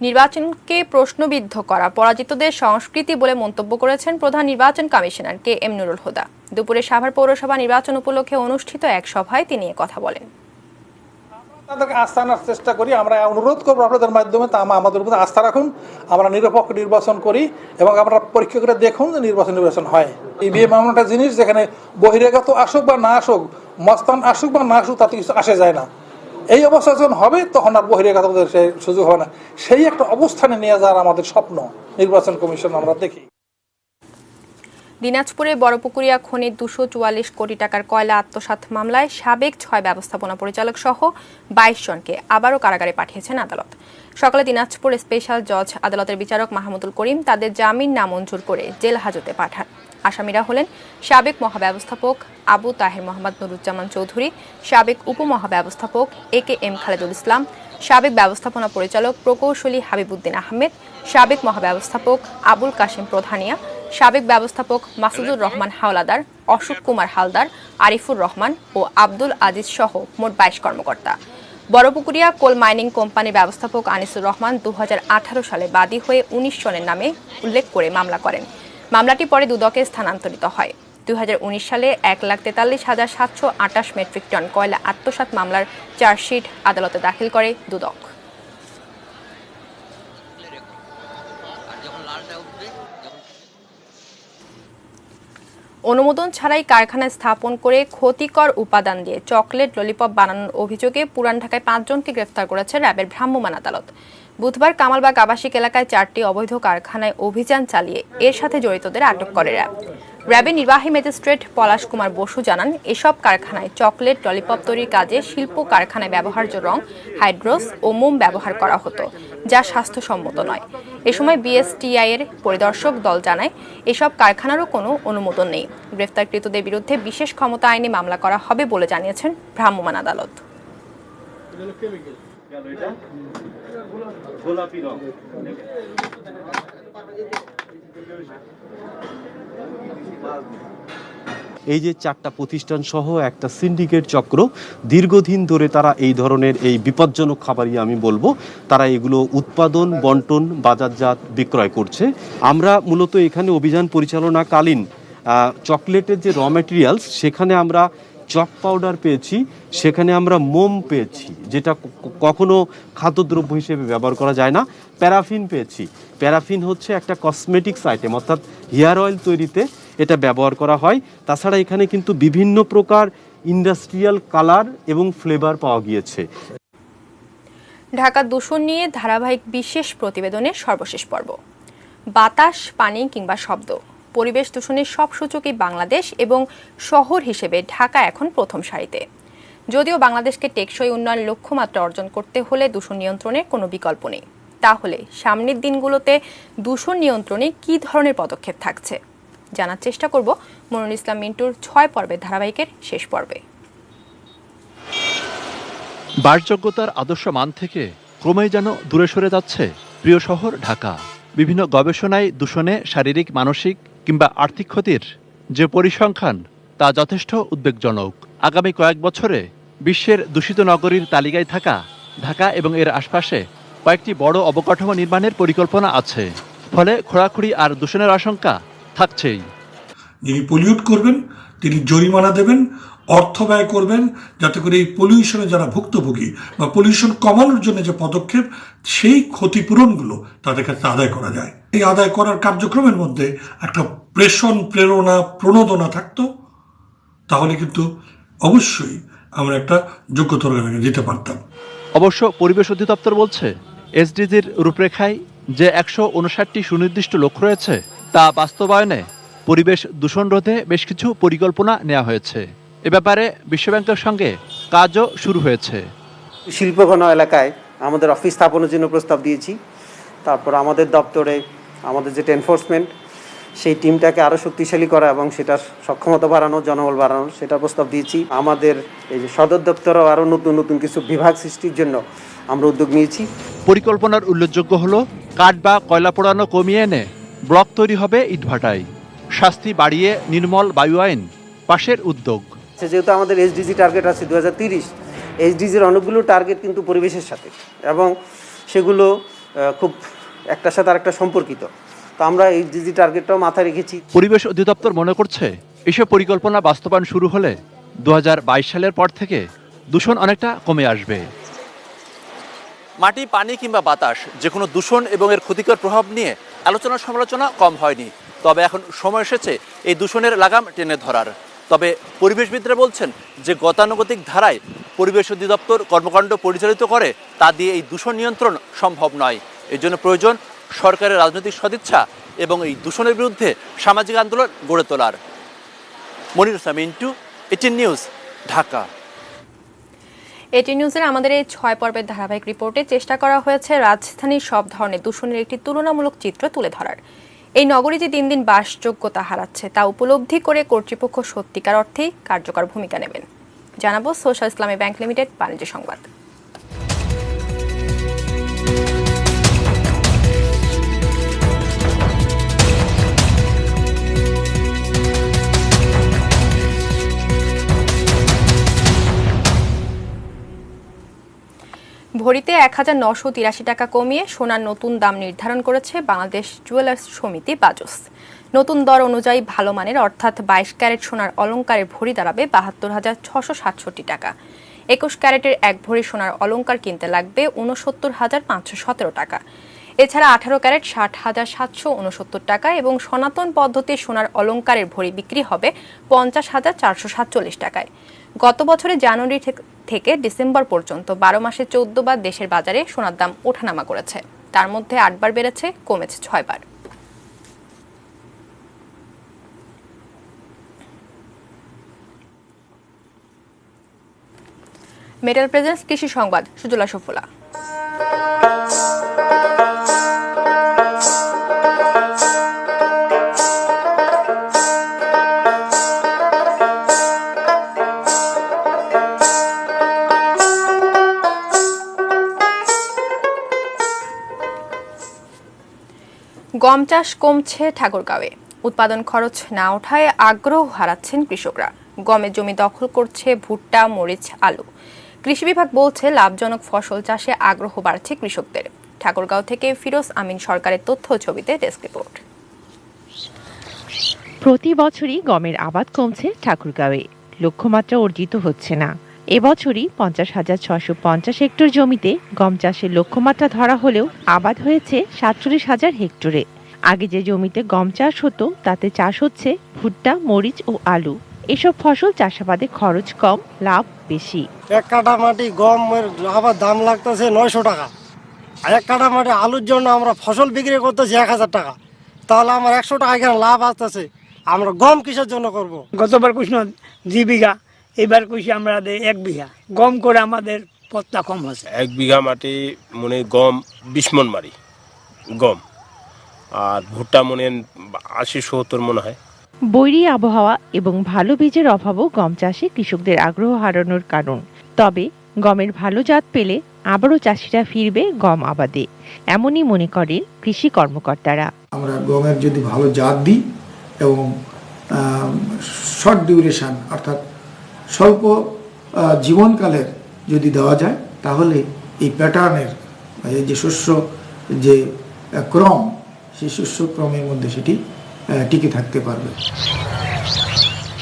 নির্বাচনকে প্রশ্নবিদ্ধ করা পরাজিতদের সংস্কৃতি বলে মন্তব্য করেছেন প্রধান নির্বাচন কমিশনার KM নুরুল হুদা। দুপুরে সাভার পৌরসভা নির্বাচন উপলক্ষে অনুষ্ঠিত এক সভায় তিনি এ কথা বলেন। তাদেরকে আস্থা আনার চেষ্টা করি, আমরা অনুরোধ করবো আপনাদের মাধ্যমে আমাদের উপর আস্থা রাখুন, আমরা নিরপেক্ষ নির্বাচন করি এবং আমরা পরীক্ষা করে দেখুন যে নির্বাচন হয়। ইভিএম এমন একটা জিনিস যেখানে বহিরাগত আসুক বা না আসুক, মস্তান আসুক বা না আসুক, তাতে কিছু আসে যায় না। এই অবস্থা যখন হবে তখন আর বহিরাগতদের সেই সুযোগ হবে না। সেই একটা অবস্থানে নিয়ে যাওয়ার আমাদের স্বপ্ন নির্বাচন কমিশন আমরা দেখি। দিনাজপুরে বড়পুকুরিয়া খনির 244 কোটি টাকার কয়লা আত্মসাৎ মামলায় সাবেক 6 ব্যবস্থাপনা পরিচালক সহ 22 জনকে আবারও কারাগারে পাঠিয়েছেন আদালত। সকালে দিনাজপুর স্পেশাল জজ আদালতের বিচারক মাহমুদুল করিম তাদের জামিন নামঞ্জুর করে জেল হাজতে পাঠান। আসামিরা হলেন সাবেক মহাব্যবস্থাপক আবু তাহের মোহাম্মদ নুরুজ্জামান চৌধুরী, সাবেক উপমহাব্যবস্থাপক AKM খালেদুল ইসলাম, সাবেক ব্যবস্থাপনা পরিচালক প্রকৌশলী হাবিবুদ্দিন আহমেদ, সাবেক মহাব্যবস্থাপক আবুল কাশিম প্রধানিয়া, সাবেক ব্যবস্থাপক মাসুদুর রহমান হাওলাদার, অশোক কুমার হালদার, আরিফুর রহমান ও আব্দুল আজিজ সহ মোট 22 কর্মকর্তা। বড়পুকুরিয়া কোল মাইনিং কোম্পানির ব্যবস্থাপক আনিসুর রহমান 2018 সালে বাদী হয়ে 19 জনের নামে উল্লেখ করে মামলা করেন। মামলাটি পরে দুদকে স্থানান্তরিত হয়। 2019 সালে 1,43,728 মেট্রিক টন কয়লা আত্মসাৎ মামলার চার্জশিট আদালতে দাখিল করে দুদক। অনুমোদন ছাড়াই কারখানায় স্থাপন করে ক্ষতিকর উপাদান দিয়ে চকলেট ললিপপ বানানোর অভিযোগে পুরান ঢাকায় 5 জনকে গ্রেফতার করেছে র্যাবের ভ্রাম্যমাণ আদালত। বুধবার কামালবাগ আবাসিক এলাকায় 4টি অবৈধ কারখানায় অভিযান চালিয়ে এর সাথে জড়িতদের আটক করে র্যাব। র্যাবের নির্বাহী ম্যাজিস্ট্রেট পলাশ কুমার বসু জানান, এসব কারখানায় চকলেট ললিপপ তৈরির কাজে শিল্প কারখানায় ব্যবহার্য রং, হাইড্রোস ও মোম ব্যবহার করা হতো, যা স্বাস্থ্যসম্মত নয়। এ সময় বিএসটিআই এর পরিদর্শক দল জানায়, এসব কারখানারও কোনো অনুমোদন নেই। গ্রেফতারকৃতদের বিরুদ্ধে বিশেষ ক্ষমতা আইনে মামলা করা হবে বলে জানিয়েছেন ভ্রাম্যমাণ আদালত। এই যে 4টা প্রতিষ্ঠান সহ একটা সিন্ডিকেট চক্র, দীর্ঘদিন ধরে তারা এই ধরনের এই বিপজ্জনক খাবারই আমি বলবো, তারা এগুলো উৎপাদন, বন্টন, বাজারজাত, বিক্রয় করছে। আমরা মূলত এখানে অভিযান পরিচালনাকালীন চকলেটের যে র ম্যাটেরিয়ালস, সেখানে আমরা চক পাউডার পেয়েছি, সেখানে আমরা মোম পেয়েছি, যেটা কখনো খাদ্যদ্রব্য হিসেবে ব্যবহার করা যায় না। প্যারাফিন পেয়েছি। প্যারাফিন হচ্ছে একটা কসমেটিক্স আইটেম, অর্থাৎ হেয়ার অয়েল তৈরিতে এটা ব্যবহার করা হয়। তাছাড়া এখানে কিন্তু বিভিন্ন প্রকার ইন্ডাস্ট্রিয়াল কালার এবং ফ্লেভার পাওয়া গিয়েছে। ঢাকা দূষণ নিয়ে ধারাবাহিক বিশেষ প্রতিবেদনের সর্বশেষ পর্ব। বাতাস, পানি কিংবা শব্দ, পরিবেশ দূষণের সব সূচকেই বাংলাদেশ এবং শহর হিসেবে ঢাকা এখন প্রথম সারিতে। যদিও বাংলাদেশকে টেকসই উন্নয়ন লক্ষ্যমাত্রা অর্জন করতে হলে দূষণ নিয়ন্ত্রণের কোনো বিকল্প নেই। তাহলে সামনের দিনগুলোতে দূষণ নিয়ন্ত্রণে কী ধরনের পদক্ষেপ থাকছে জানার চেষ্টা করব মনিরুল ইসলাম মিন্টুর 6 পর্বের ধারাবাহিকের শেষ পর্বে। বাসযোগ্যতার আদর্শ মান থেকে ক্রমেই যেন দূরে সরে যাচ্ছে প্রিয় শহর ঢাকা। বিভিন্ন গবেষণায় দূষণে শারীরিক, মানসিক কিংবা আর্থিক ক্ষতির যে পরিসংখ্যান, তা যথেষ্ট উদ্বেগজনক। আগামী কয়েক বছরে বিশ্বের দূষিত নগরীর তালিকায় থাকা ঢাকা এবং এর আশপাশে কয়েকটি বড় অবকাঠামো নির্মাণের পরিকল্পনা আছে। ফলে খোঁড়াখুঁড়ি আর দূষণের আশঙ্কা থাকছেই। যিনি পলিউট করবেন তিনি জরিমানা দেবেন, অর্থ ব্যয় করবেন, যাতে করে এই পলিউশনে যারা ভুক্তভোগী বা পলিউশন কমানোর জন্য যে পদক্ষেপ, সেই ক্ষতিপূরণগুলো তাদের কাছে আদায় করা যায়। এই আদায় করার কার্যক্রমের মধ্যে একটা প্রেরণা, প্রণোদনা থাকতো, তাহলে কিন্তু অবশ্যই আমরা একটা যোগ্যতর দিতে পারতাম। অবশ্য পরিবেশ অধিদপ্তর বলছে, এসডিজির রূপরেখায় যে 159টি সুনির্দিষ্ট লক্ষ্য রয়েছে, তা বাস্তবায়নে পরিবেশ দূষণ রোধে বেশ কিছু পরিকল্পনা নেওয়া হয়েছে। এ ব্যাপারে বিশ্বব্যাংকের সঙ্গে কাজও শুরু হয়েছে। শিল্পঘন এলাকায় আমাদের অফিস স্থাপনের জন্য প্রস্তাব দিয়েছি। তারপর আমাদের দপ্তরে আমাদের যেটা এনফোর্সমেন্ট, সেই টিমটাকে আরও শক্তিশালী করা এবং সেটার সক্ষমতা বাড়ানো, জনবল বাড়ানো, সেটা প্রস্তাব দিয়েছি। আমাদের এই যে সদর দপ্তরেও আরও নতুন নতুন কিছু বিভাগ সৃষ্টির জন্য আমরা উদ্যোগ নিয়েছি। পরিকল্পনার উল্লেখযোগ্য হলো, কাঠ বা কয়লা পোড়ানো কমিয়ে এনে ব্লক তৈরি হবে ইটভাটায়। শাস্তি বাড়িয়ে নির্মল বায়ু আইন পাশের উদ্যোগ। যেহেতু আমাদের এসডিজি টার্গেট আছে 2030, এসডিজির অনেকগুলো টার্গেট কিন্তু পরিবেশের সাথে, এবং সেগুলো খুব একটার সাথে আরেকটা সম্পর্কিত। তো আমরা এসডিজি টার্গেটটাও মাথায় রেখেছি। পরিবেশ অধিদপ্তর মনে করছে, এসব পরিকল্পনা বাস্তবায়ন শুরু হলে 2022 সালের পর থেকে দূষণ অনেকটা কমে আসবে। মাটি, পানি কিংবা বাতাস, যে কোনো দূষণ এবং এর ক্ষতিকর প্রভাব নিয়ে আলোচনা সমালোচনা কম হয়নি। তবে এখন সময় এসেছে এই দূষণের লাগাম টেনে ধরার। তবে পরিবেশবিদরা বলছেন যে গতানুগতিক ধারায় পরিবেশ অধিদপ্তর কর্মকাণ্ড পরিচালিত করে, তা দিয়ে এই দূষণ নিয়ন্ত্রণ সম্ভব নয়। এর জন্য প্রয়োজন সরকারের রাজনৈতিক সদিচ্ছা এবং এই দূষণের বিরুদ্ধে সামাজিক আন্দোলন গড়ে তোলার। Monirul Islam Mintu, ATN news, Dhaka. ATN নিউজের আমাদের এই 6 পর্বের ধারাবাহিক রিপোর্টে চেষ্টা করা হয়েছে রাজধানীর সব ধরনের দূষণের একটি তুলনামূলক চিত্র তুলে ধরার। এই নগরী যে দিন দিন বাসযোগ্যতা হারাচ্ছে, তা উপলব্ধি করে কর্তৃপক্ষ সত্যিকার অর্থেই কার্যকর ভূমিকা নেবেন। জানাবো সোশ্যাল ইসলামী ব্যাংক লিমিটেড বাণিজ্য সংবাদ। ভরিতে 1983 টাকা কমিয়ে সোনার নতুন দাম নির্ধারণ করেছে বাংলাদেশ জুয়েলার্স সমিতি বাজস। নতুন দর অনুযায়ী ভালো মানের অর্থাৎ 22 ক্যারেট সোনার অলংকারের ভরি দাঁড়াবে 72,667 টাকা। 21 ক্যারেটের এক ভরি সোনার অলংকার কিনতে লাগবে 69,517 টাকা। এছাড়া 18 ক্যারেট 60,769 টাকা এবং সনাতন পদ্ধতির সোনার অলংকারের ভরি বিক্রি হবে 50,447 টাকায়। গত বছরের জানুয়ারি থেকে ডিসেম্বর পর্যন্ত 12 মাসে 14 বার দেশের বাজারে সোনার দাম ওঠানামা করেছে। তার মধ্যে 8 বার বেড়েছে, কমেছে 6 বার। মেটাল প্রেজেন্স কৃষি সংবাদ, সুজলা সুফলা। গম চাষ কমছে ঠাকুরগাঁওয়ে। উৎপাদন খরচ না ওঠায় আগ্রহ হারাচ্ছেন কৃষকরা। গমের জমি দখল করছে ভুট্টা, মরিচ, আলু। কৃষি বিভাগ বলছে লাভজনক ফসল চাষে আগ্রহ বাড়ছে কৃষকদের। ঠাকুরগাঁও থেকে ফিরোজ আমিন সরকারের তথ্য ছবিতে ডেস্ক রিপোর্ট। প্রতি বছরই গমের আবাদ কমছে ঠাকুরগাঁওয়ে, লক্ষ্যমাত্রা অর্জিত হচ্ছে না। এবছরই 50,650 হেক্টর জমিতে গম চাষের লক্ষ্যমাত্রা ধরা হলেও আবাদ হয়েছে 47,000 হেক্টরে। আগে যে জমিতে গম চাষ হতো তাতে চাষ হচ্ছে ভুট্টা, মরিচ ও আলু। এসব ফসল চাষাবাদে খরচ কম, লাভ বেশি। এক কাঠা মাটি গমের আবার দাম লাগতেছে 900 টাকা, আর এক কাঠা মাটি আলুর জন্য আমরা ফসল বিক্রি করতেছি 1000 টাকা। তাহলে আমার 100 টাকা এখানে লাভ আসতেছে। আমরা গম কিসের জন্য করব? গতবার কৃষ্ণ 2 বিঘা, এবার কৃষি আমরা 1 বিঘা গম করে আমাদের পত্তা কম হচ্ছে। 1 বিঘা মাটি মনে গম 20 মন মারি গম, আর ভুট্টা মনে 80-70 মনে হয়। বৈরী আবহাওয়া এবং ভালো বীজের অভাবও গম চাষে কৃষকদের আগ্রহ হারানোর কারণ। তবে গমের ভালো জাত পেলে আবারও চাষিরা ফিরবে গম আবাদে, এমনই মনে করেন কৃষি কর্মকর্তারা। আমরা গমের যদি ভালো জাত দিই এবং শর্ট ডিউরেশন অর্থাৎ স্বল্প জীবনকালের যদি দেওয়া যায়, তাহলে এই প্যাটার্নের যে শস্য যে ক্রম, সেই শস্য ক্রমের মধ্যে সেটি টিকে থাকতে পারবে।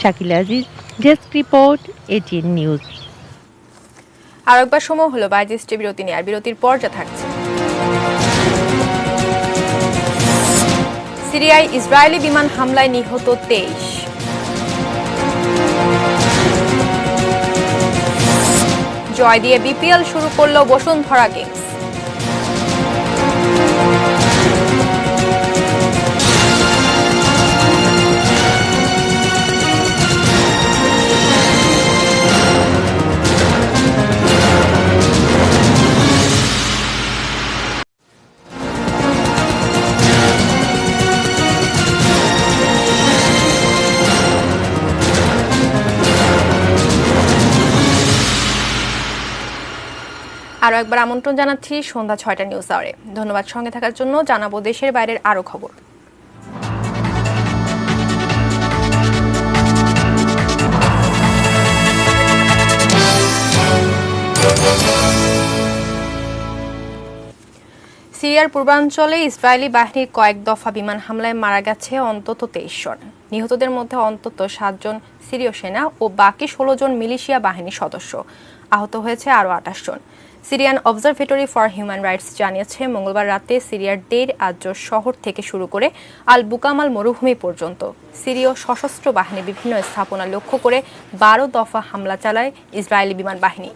Shakil Aziz, desk report, ATN news. আর একবার সময় হলো বাইজিস্টে বিরতি নিয়ে, আর বিরতির পর যা থাকছে। সিরিয়ায় ইসরায়েলি বিমান হামলায় নিহত 23। জয় দিয়ে বিপিএল শুরু করল বসুন্ধরা কিংস। আরও একবার আমন্ত্রণ জানাচ্ছি সন্ধ্যা 6টা নিউজ আওয়ারে। ধন্যবাদ সঙ্গে থাকার জন্য। জানাবো দেশের বাইরের আরও খবর। সিরিয়ার পূর্বাঞ্চলে ইসরায়েলি বাহিনীর কয়েক দফা বিমান হামলায় মারা গেছে অন্তত 23 জন। নিহতদের মধ্যে অন্তত 7 জন সিরীয় সেনা ও বাকি 16 জন মিলিশিয়া বাহিনীর সদস্য। আহত হয়েছে আরও 28 জন। Syrian observatory for human rights জানিয়েছে মঙ্গলবার রাতে সিরিয়ার দেইর আজ-জোর শহর থেকে শুরু করে আল বুকামাল মরুভূমি পর্যন্ত সিরীয় সশস্ত্র বাহিনীর বিভিন্ন স্থাপনা লক্ষ্য করে 12 দফা হামলা চালায় ইসরায়েলি বিমান বাহিনী।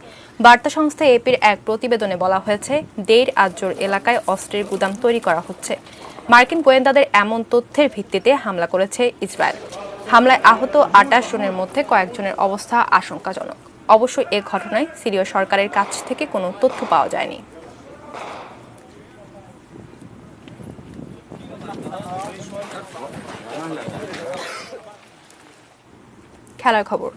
বার্তা সংস্থা এপির এক প্রতিবেদনে বলা হয়েছে, দেইর আজ-জোর এলাকায় অস্ত্রের গুদাম তৈরি করা হচ্ছে। মার্কিন গোয়েন্দাদের এমন তথ্যের ভিত্তিতে হামলা করেছে ইসরায়েল। হামলায় আহত 28 জনের মধ্যে কয়েকজনের অবস্থা আশঙ্কাজনক। অবশ্য এ ঘটনায় সিরীয় সরকারের কাছ থেকে কোনো তথ্য পাওয়া যায়নি। খেলার খবর।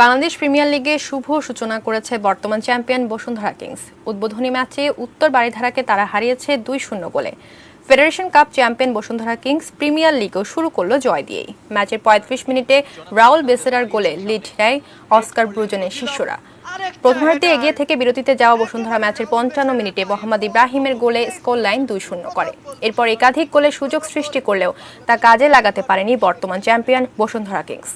বাংলাদেশ প্রিমিয়ার লিগে শুভ সূচনা করেছে বর্তমান চ্যাম্পিয়ন বসুন্ধরা কিংস। উদ্বোধনী ম্যাচে উত্তর বারিধারাকে তারা হারিয়েছে 2-0 গোলে। Federation cup champion Bashundhara kings premier লিগও শুরু করলো জয় দিয়েই। ম্যাচের ৩৫ মিনিটে রাউল বেসেরার গোলে লিড নেয় অস্কার ব্রুজনের শিষ্যরা। প্রথমার্ধে এগিয়ে থেকে বিরতিতে যাওয়া বসুন্ধরা ম্যাচের ৫৫ মিনিটে মোহাম্মদ ইব্রাহিমের গোলে স্কোর লাইন ২-০ করে। এরপর একাধিক গোলে সুযোগ সৃষ্টি করলেও তা কাজে লাগাতে পারেনি বর্তমান চ্যাম্পিয়ন বসুন্ধরা কিংস।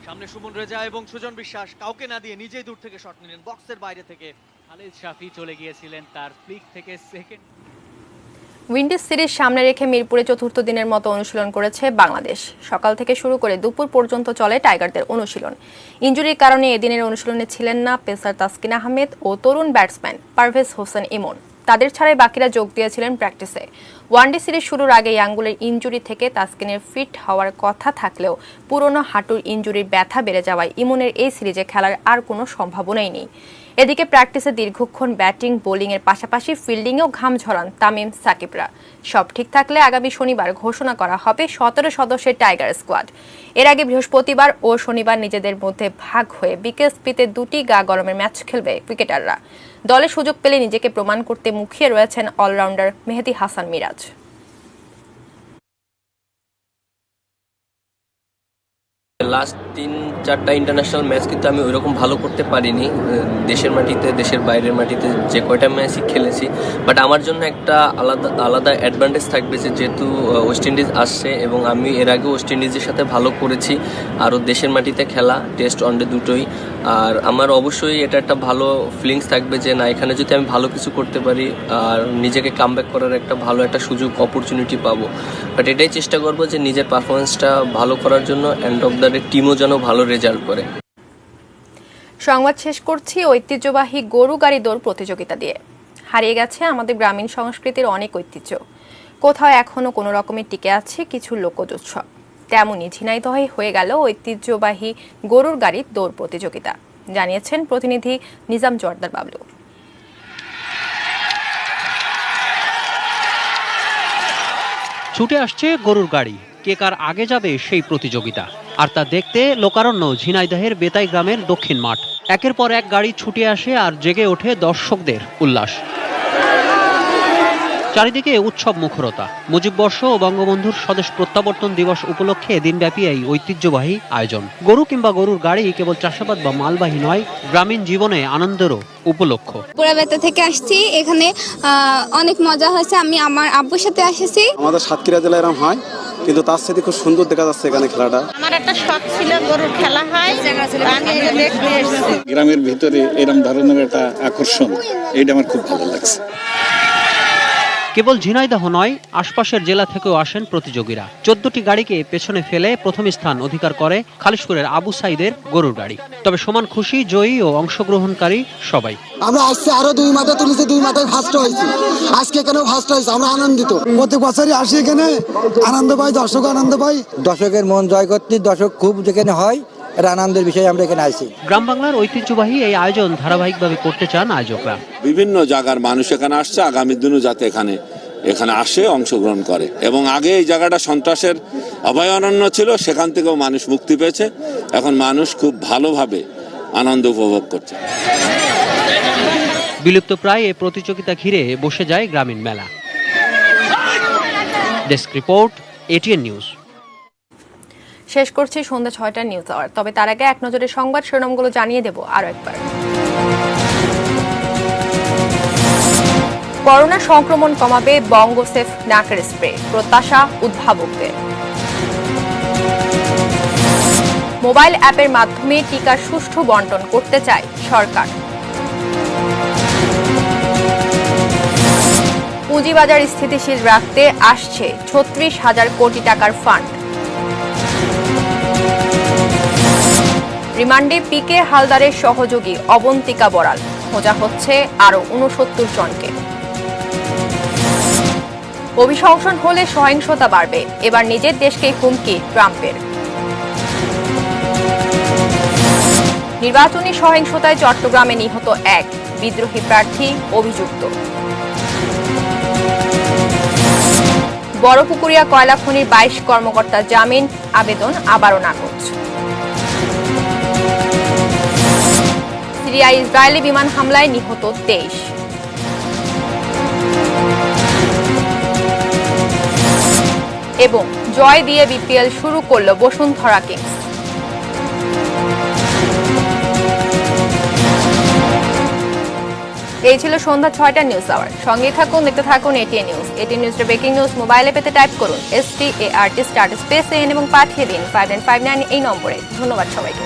সামনে সুমন রেজা এবং সুজন বিশ্বাস কাউকে না দিয়ে নিজেই দূর থেকে শট নিলেন বক্সের বাইরে থেকে। খালিদ শাফি চলে গিয়েছিলেন তার ফ্লিক থেকে সেকেন্ড। উইন্ডিজ সিরিজ সামনে রেখে মিরপুরে চতুর্থ দিনের মতো অনুশীলন করেছে বাংলাদেশ। সকাল থেকে শুরু করে দুপুর পর্যন্ত চলে টাইগারদের অনুশীলন। ইনজুরির কারণে এদিনের অনুশীলনে ছিলেন না পেসার তাসকিন আহমেদ ও তরুণ ব্যাটসম্যান পারভেজ হোসেন ইমন। তাদের ছাড়াই বাকিরা যোগ দিয়েছিলেন প্র্যাকটিসে। ওয়ানডে সিরিজ শুরুর আগে আঙ্গুলের ইনজুরি থেকে তাসকিনের ফিট হওয়ার কথা থাকলেও পুরনো হাঁটুর ইনজুরির ব্যথা বেড়ে যাওয়ায় ইমনের এই সিরিজে খেলার আর কোনো সম্ভাবনাই নেই। এদিকে প্র্যাকটিসে দীর্ঘক্ষণ ব্যাটিং বোলিংয়ের পাশাপাশি ফিল্ডিংয়েও ঘাম ঝরান তামিম সাকিবরা। সব ঠিক থাকলে আগামী শনিবার ঘোষণা করা হবে ১৭ সদস্যের টাইগার স্কোয়াড। এর আগে বৃহস্পতিবার ও শনিবার নিজেদের মধ্যে ভাগ হয়ে বিকেএসপিতে দুটি গা গরমের ম্যাচ খেলবে ক্রিকেটাররা। দলে সুযোগ পেলে নিজেকে প্রমাণ করতে মুখিয়ে রয়েছেন অলরাউন্ডার মেহেদী হাসান মিরাজ। লাস্ট ৩-৪টা ইন্টারন্যাশনাল ম্যাচ কিন্তু আমি ওইরকম ভালো করতে পারিনি। দেশের মাটিতে, দেশের বাইরের মাটিতে যে কয়টা ম্যাচই খেলেছি, বাট আমার জন্য একটা আলাদা অ্যাডভান্টেজ থাকবে যে যেহেতু ওয়েস্ট ইন্ডিজ আসছে এবং আমি এর আগে ওয়েস্ট ইন্ডিজের সাথে ভালো করেছি, আরও দেশের মাটিতে খেলা টেস্ট ওয়ানডে দুটোই। আর আমার অবশ্যই এটা একটা ভালো ফিলিংস থাকবে যে না, এখানে যদি আমি ভালো কিছু করতে পারি আর নিজেকে কামব্যাক করার একটা ভালো একটা সুযোগ অপরচুনিটি পাবো। বাট এটাই চেষ্টা করবো যে নিজের পারফরমেন্সটা ভালো করার জন্য এন্ড অফ দ্য ডে টিমও যেন ভালো রেজাল্ট করে। সংবাদ শেষ করছি ঐতিহ্যবাহী গরু গাড়ি দৌড় প্রতিযোগিতা দিয়ে। হারিয়ে গেছে আমাদের গ্রামীণ সংস্কৃতির অনেক ঐতিহ্য, কোথাও এখনো কোনো রকমের টিকে আছে কিছু লোকজ উৎসব। তেমনই ঝিনাইদহে হয়ে গেল ঐতিহ্যবাহী গরুর গাড়ির দৌড় প্রতিযোগিতা, জানিয়েছেন প্রতিনিধি নিজাম জর্দার বাবলু। ছুটে আসছে গরুর গাড়ি, কে কার আগে যাবে সেই প্রতিযোগিতা। আর তা দেখতে লোকারণ্য ঝিনাইদহের বেতাই গ্রামের দক্ষিণ মাঠ। একের পর এক গাড়ি ছুটে আসে আর জেগে ওঠে দর্শকদের উল্লাস। চারিদিকে উৎসব মুখরতা। মুজিববর্ষ ও বঙ্গবন্ধুর স্বদেশ প্রত্যাবর্তন দিবস উপলক্ষে দিনব্যাপী এই ঐতিহ্যবাহী আয়োজন। গরু কিংবা গরুর গাড়ি কেবল চাষাবাদ বা মালবাহী নয়, গ্রামীণ জীবনে আনন্দেরও উপলক্ষ। পুরাবেতা থেকে আসছি, এখানে অনেক মজা হয়েছে। আমি আমার আব্বুর সাথে এসেছি। আমাদের সাতক্ষীরা জেলায় এরকম হয়, কিন্তু তার সাথে খুব সুন্দর দেখা যাচ্ছে এখানে খেলাটা। আমার একটা শখ ছিল গরুর খেলা হয়, আমি দেখতে এসেছি। গ্রামের ভিতরে এরকম ধরনের একটা আকর্ষণ, এটা আমার খুব ভালো লাগছে। কেবল ঝিনাইদহ নয়, আশপাশের জেলা থেকেও আসেন প্রতিযোগীরা। 14টি গাড়িকে পেছনে ফেলে প্রথম স্থান অধিকার করে খালিশপুরের আবু সাইদের গরুর গাড়ি। তবে সমান খুশি জয়ী ও অংশগ্রহণকারী সবাই। আমরা আজকে আরো 2 মাথা তুলেছি, 2 মাথায় ফার্স্ট হয়েছি। আজকে কেন ফার্স্ট হয়েছে আমরা আনন্দিত। প্রত্যেক বছরই আসি এখানে, আনন্দ পাই, দর্শক আনন্দ পাই। দর্শকের মন জয় করতে দর্শক খুব যেখানে হয়, এটা আনন্দের বিষয়। আমরা এখানে আসি। গ্রাম বাংলার ঐতিহ্যবাহী এই আয়োজন ধারাবাহিকভাবে করতে চান আয়োজকরা। বিভিন্ন জায়গার মানুষ এখানে আসছে, আগামী দিনও যাতে এখানে আসে, অংশগ্রহণ করে। এবং আগে এই জায়গাটা সন্ত্রাসের অভয়ারণ্য ছিল, সেখান থেকেও মানুষ মুক্তি পেয়েছে। এখন মানুষ খুব ভালোভাবে আনন্দ উপভোগ করছে। বিলুপ্ত প্রায় এই প্রতিযোগিতা ঘিরে বসে যায় গ্রামীণ মেলা। Desk report, ATN news. শেষ করছি সন্ধ্যা ৬টার নিউজ আওয়ার। তবে তার আগে এক নজরে সংবাদ শিরোনামগুলো জানিয়ে দেব আরো একবার। করোনা সংক্রমণ কমাবে বঙ্গসেফ নাকের স্প্রে, প্রত্যাশা উদ্ভাবকদের। মোবাইল অ্যাপের মাধ্যমে টিকার সুষ্ঠু বন্টন করতে চায় সরকার। পুঁজিবাজার স্থিতিশীল রাখতে আসছে ৩৬,০০০ কোটি টাকার ফান্ড। রিমান্ডে পিকে হালদারের সহযোগী অবন্তিকা বড়াল, খোঁজা হচ্ছে আরো ৬৯ জনকে। অভিশংসন হলে সহিংসতা বাড়বে, এবার নিজের দেশকেই হুমকি ট্রাম্পের। নির্বাচনী সহিংসতায় চট্টগ্রামে নিহত এক বিদ্রোহী প্রার্থী অভিযুক্ত। বড়পুকুরিয়া কয়লা খনির ২২ কর্মকর্তা জামিন আবেদন আবারও নাকচ। সিরিয়ায় ইসরায়েলি বিমান হামলায় নিহত ২৩। এবং জয় দিয়ে বিপিএল শুরু করল বসুন্ধরা কিংস। এই ছিল সন্ধ্যা ৬টার নিউজ আওয়ার। সঙ্গে থাকুন, দেখতে থাকুন এটিএন নিউজ। এটিএন নিউজের ব্রেকিং নিউজ মোবাইলে পেতে টাইপ করুন START স্টার্ট স্পেস এন এবং পাঠিয়ে দিন 5959 এই নম্বরে। ধন্যবাদ সবাইকে।